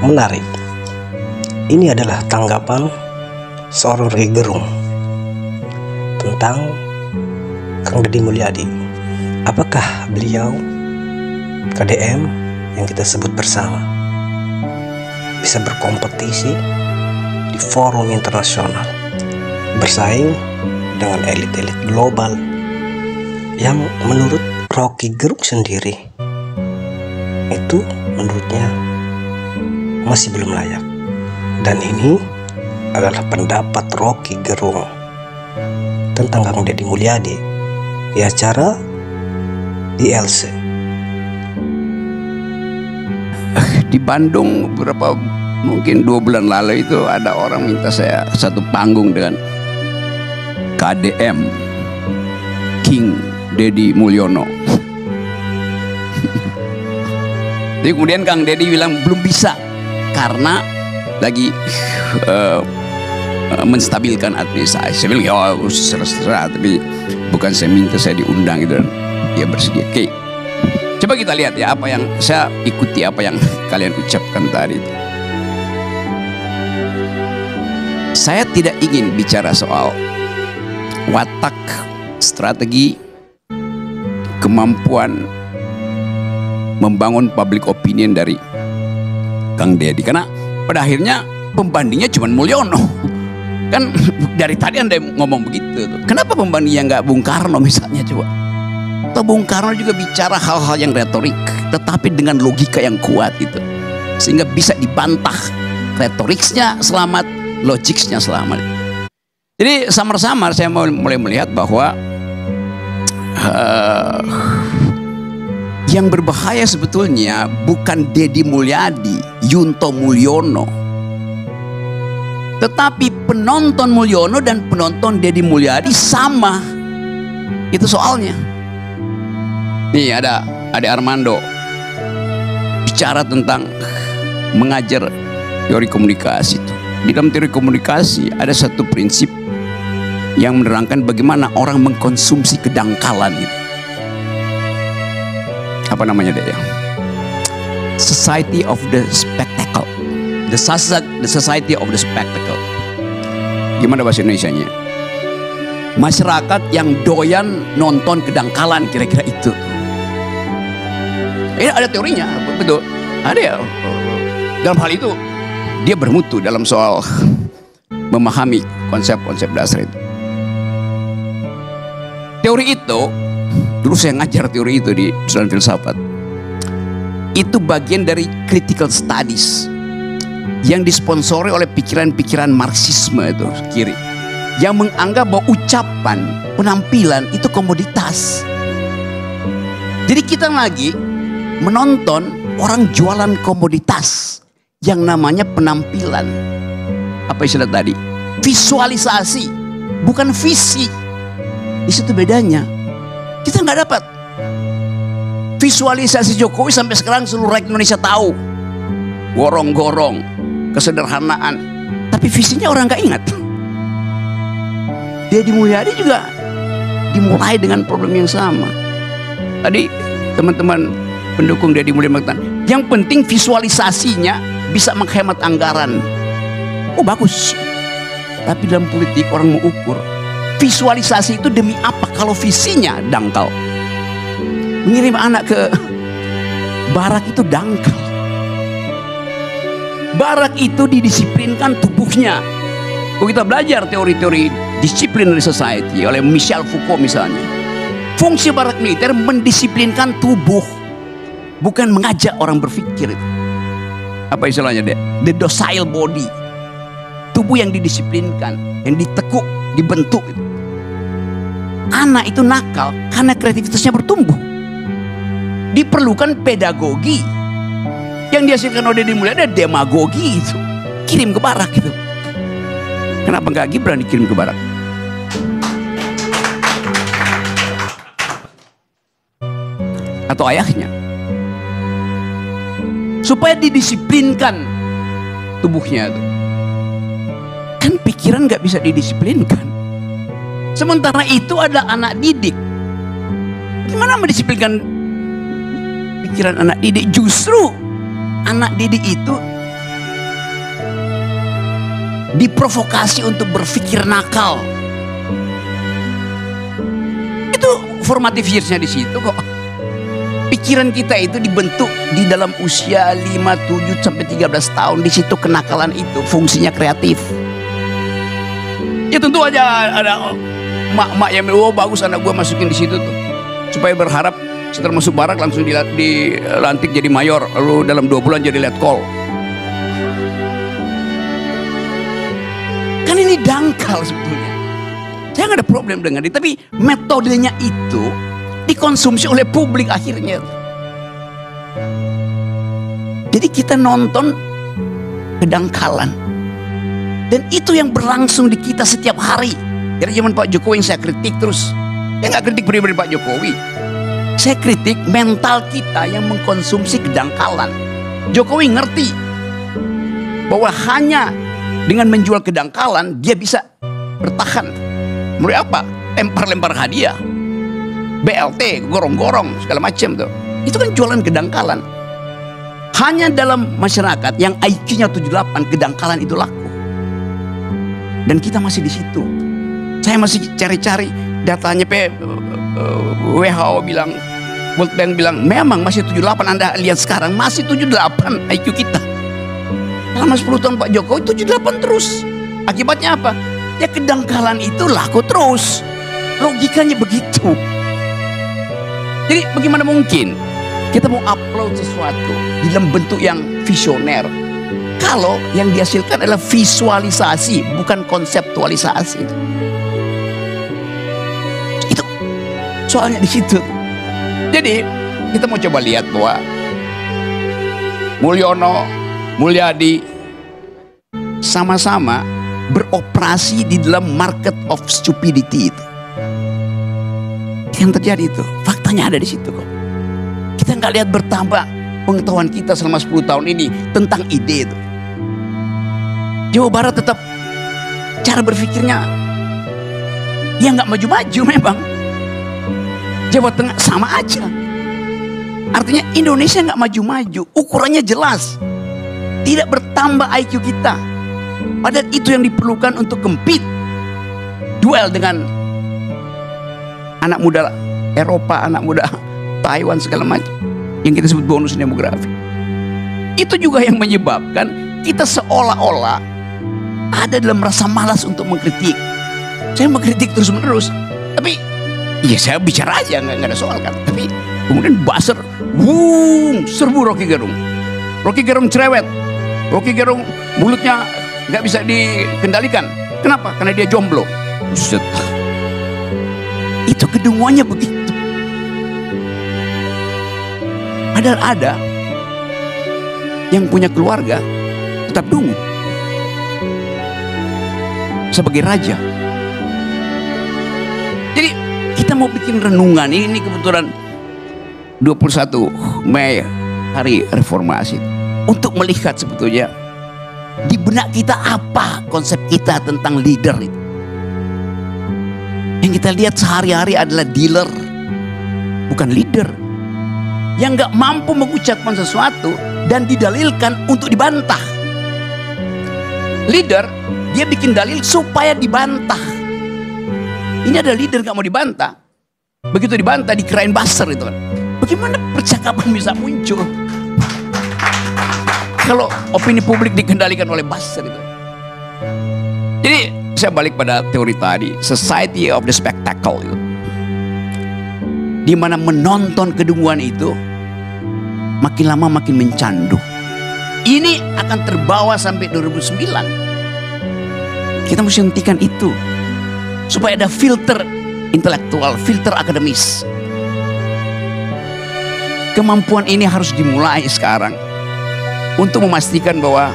Menarik. Ini adalah tanggapan seorang Roky Gerung tentang Kang Deddy Mulyadi. Apakah beliau KDM yang kita sebut bersama bisa berkompetisi di forum internasional, bersaing dengan elit-elit global yang menurut Roky Gerung sendiri itu menurutnya masih belum layak. Dan ini adalah pendapat Roky Gerung tentang Kang Deddy Mulyadi di acara di LC di Bandung. Mungkin 2 bulan lalu itu ada orang minta saya satu panggung dengan KDM King Deddy Mulyono. Jadi kemudian Kang Deddy bilang belum bisa karena lagi menstabilkan administrasi. Saya bilang ya serah, tapi bukan saya minta, saya diundang itu dan dia bersedia. Oke, coba kita lihat ya apa yang saya ikuti, apa yang kalian ucapkan tadi. Saya tidak ingin bicara soal watak, strategi, kemampuan membangun public opinion dari Kang Deddy, karena pada akhirnya pembandingnya cuma Mulyono. Kan dari tadi Anda ngomong begitu. Kenapa pembandingnya nggak Bung Karno misalnya, coba? Atau Bung Karno juga bicara hal-hal yang retorik, tetapi dengan logika yang kuat gitu, sehingga bisa dibantah. Retoriknya selamat, logiknya selamat. Jadi samar-samar saya mulai melihat bahwa yang berbahaya sebetulnya bukan Deddy Mulyadi, Yunto Mulyono, tetapi penonton Mulyono dan penonton Deddy Mulyadi sama. Itu soalnya. Nih ada Armando bicara tentang mengajar teori komunikasi itu. Di dalam teori komunikasi ada satu prinsip yang menerangkan bagaimana orang mengkonsumsi kedangkalan gitu. Apa namanya deh ya? Society of the Spectacle. The Society of the Spectacle. Gimana bahasa Indonesianya? Masyarakat yang doyan nonton kedangkalan, kira-kira itu. Ini ada teorinya, betul. Ada ya. Dalam hal itu dia bermutu dalam soal memahami konsep-konsep dasar itu. Teori itu, dulu saya ngajar teori itu di jurusan filsafat. Itu bagian dari critical studies yang disponsori oleh pikiran-pikiran Marxisme itu kiri, yang menganggap bahwa ucapan, penampilan itu komoditas. Jadi kita lagi menonton orang jualan komoditas yang namanya penampilan. Apa istilah tadi? Visualisasi, bukan visi. Di situ bedanya. Kita nggak dapat visualisasi Jokowi sampai sekarang seluruh rakyat Indonesia tahu. Gorong-gorong, kesederhanaan, tapi visinya orang nggak ingat. Deddy Mulyadi juga dimulai dengan problem yang sama. Tadi teman-teman pendukung Deddy Mulyadi mengatakan, yang penting visualisasinya bisa menghemat anggaran. Oh bagus. Tapi dalam politik orang mau ukur visualisasi itu demi apa kalau visinya dangkal. Mengirim anak ke barak itu dangkal. Barak itu didisiplinkan tubuhnya. Kalau kita belajar teori-teori disciplinary society oleh Michel Foucault misalnya, fungsi barak militer mendisiplinkan tubuh, bukan mengajak orang berpikir. Apa istilahnya deh? The docile body. Tubuh yang didisiplinkan, yang ditekuk, dibentuk. Anak itu nakal karena kreativitasnya bertumbuh. Diperlukan pedagogi. Yang dihasilkan oleh Deddy Mulyadi ada demagogi itu. Kirim ke barak gitu. Kenapa nggak Gibran dikirim ke barak? Atau ayahnya. Supaya didisiplinkan tubuhnya itu. Kan pikiran nggak bisa didisiplinkan. Sementara itu ada anak didik. Gimana mendisiplinkan pikiran anak didik? Justru anak didik itu diprovokasi untuk berpikir nakal. Itu formative years-nya di situ kok. Pikiran kita itu dibentuk di dalam usia 5, 7 sampai 13 tahun. Di situ kenakalan itu fungsinya kreatif. Ya tentu aja ada mak-mak yang bagus anak gua masukin di situ tuh, supaya berharap setelah masuk barak langsung dilantik jadi mayor, lalu dalam 2 bulan jadi letkol. Kan ini dangkal sebetulnya. Saya nggak ada problem dengan itu, tapi metodenya itu dikonsumsi oleh publik akhirnya. Jadi kita nonton kedangkalan, dan itu yang berlangsung di kita setiap hari. Dari zaman Pak Jokowi yang saya kritik terus. Saya nggak kritik pribadi Pak Jokowi, saya kritik mental kita yang mengkonsumsi kedangkalan. Jokowi ngerti bahwa hanya dengan menjual kedangkalan dia bisa bertahan. Mulai apa? Lempar-lempar hadiah, BLT, gorong-gorong, segala macam tuh. Itu kan jualan kedangkalan. Hanya dalam masyarakat yang IQ-nya 78, kedangkalan itu laku. Dan kita masih di situ. Saya masih cari-cari datanya, WHO bilang, World Bank bilang, memang masih 78. Anda lihat sekarang masih 78 IQ kita. Selama 10 tahun Pak Jokowi 78 terus. Akibatnya apa? Ya kedangkalan itu laku terus. Logikanya begitu. Jadi bagaimana mungkin kita mau upload sesuatu di dalam bentuk yang visioner kalau yang dihasilkan adalah visualisasi, bukan konseptualisasi. Itu soalnya di situ. Jadi kita mau coba lihat bahwa Mulyono, Mulyadi sama-sama beroperasi di dalam market of stupidity itu. Yang terjadi itu, faktanya ada di situ kok. Kita nggak lihat bertambah pengetahuan kita selama 10 tahun ini tentang ide itu. Jawa Barat tetap cara berpikirnya ya nggak maju-maju memang. Jawa Tengah sama aja. Artinya Indonesia nggak maju-maju, ukurannya jelas. Tidak bertambah IQ kita. Padahal itu yang diperlukan untuk compete, duel dengan anak muda Eropa, anak muda Taiwan, segala macam yang kita sebut bonus demografi. Itu juga yang menyebabkan kita seolah-olah ada dalam rasa malas untuk mengkritik. Saya mengkritik terus-menerus, tapi ya saya bicara aja, nggak ada soal kan. Tapi kemudian buzzer, serbu Rocky Gerung. Rocky Gerung cerewet, Rocky Gerung mulutnya nggak bisa dikendalikan. Kenapa? Karena dia jomblo. Buset. Itu kedunguannya begitu. Padahal ada yang punya keluarga tetap dungu sebagai raja. Jadi kita mau bikin renungan ini kebetulan 21 Mei hari reformasi, untuk melihat sebetulnya di benak kita apa konsep kita tentang leader itu. Yang kita lihat sehari-hari adalah dealer, bukan leader. Yang gak mampu mengucapkan sesuatu dan didalilkan untuk dibantah. Leader, dia bikin dalil supaya dibantah. Ini ada leader gak mau dibantah. Begitu dibantah dikirain buzzer itu kan. Bagaimana percakapan bisa muncul kalau opini publik dikendalikan oleh buzzer itu? Jadi saya balik pada teori tadi, society of the spectacle itu, di mana menonton kedunguan itu makin lama makin mencandu. Ini akan terbawa sampai 2009. Kita mesti hentikan itu supaya ada filter intelektual, filter akademis. Kemampuan ini harus dimulai sekarang untuk memastikan bahwa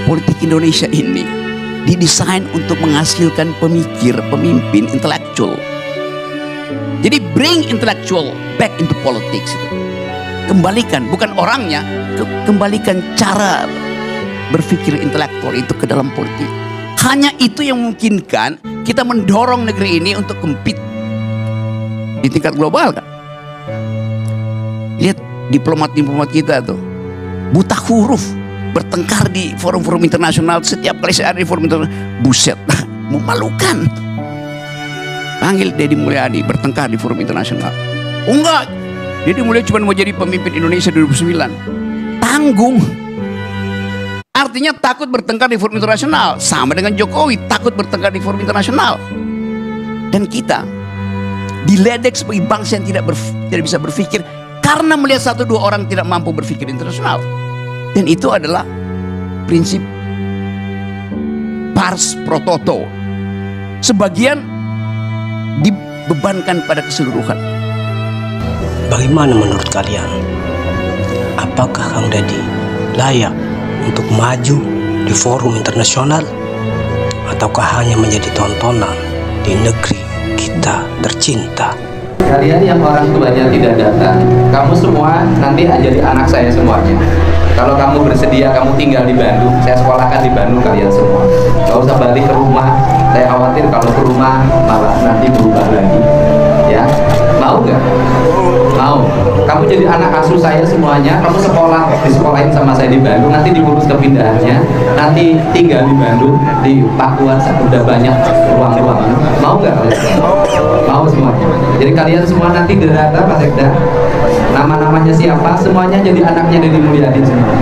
politik Indonesia ini didesain untuk menghasilkan pemikir, pemimpin intelektual. Jadi bring intellectual back into politics. Kembalikan, bukan orangnya, kembalikan cara berpikir intelektual itu ke dalam politik. Hanya itu yang memungkinkan kita mendorong negeri ini untuk compete di tingkat global kan. Lihat diplomat-diplomat kita tuh buta huruf, bertengkar di forum-forum internasional. Setiap kali saya ada di forum internasional, buset, memalukan. Panggil Deddy Mulyadi bertengkar di forum internasional. Oh enggak, Deddy Mulyadi cuma mau jadi pemimpin Indonesia 2009. Tanggung. Artinya takut bertengkar di forum internasional. Sama dengan Jokowi, takut bertengkar di forum internasional. Dan kita diledek sebagai bangsa yang tidak bisa berpikir karena melihat satu dua orang tidak mampu berpikir internasional. Dan itu adalah prinsip pars pro toto. Sebagian dibebankan pada keseluruhan. Bagaimana menurut kalian? Apakah Kang Deddy layak untuk maju di forum internasional? Ataukah hanya menjadi tontonan di negeri kita tercinta? Kalian yang orang tuanya tidak datang, kamu semua nanti jadi anak saya semuanya. Kalau kamu bersedia, kamu tinggal di Bandung, saya sekolahkan di Bandung kalian semua. Gak usah balik ke rumah, saya khawatir kalau ke rumah malah nanti berubah lagi. Ya, mau nggak? Mau. Kamu jadi anak asuh saya semuanya, kamu disekolahin sama saya di Bandung, nanti diurus kepindahannya, nanti tinggal di Bandung, di Pakuan udah banyak ruang-ruangan. Mau nggak kalian? Mau semuanya. Jadi kalian semua nanti data Pak Sekda, nama-namanya siapa, semuanya jadi anaknya Deddy Mulyadi semua.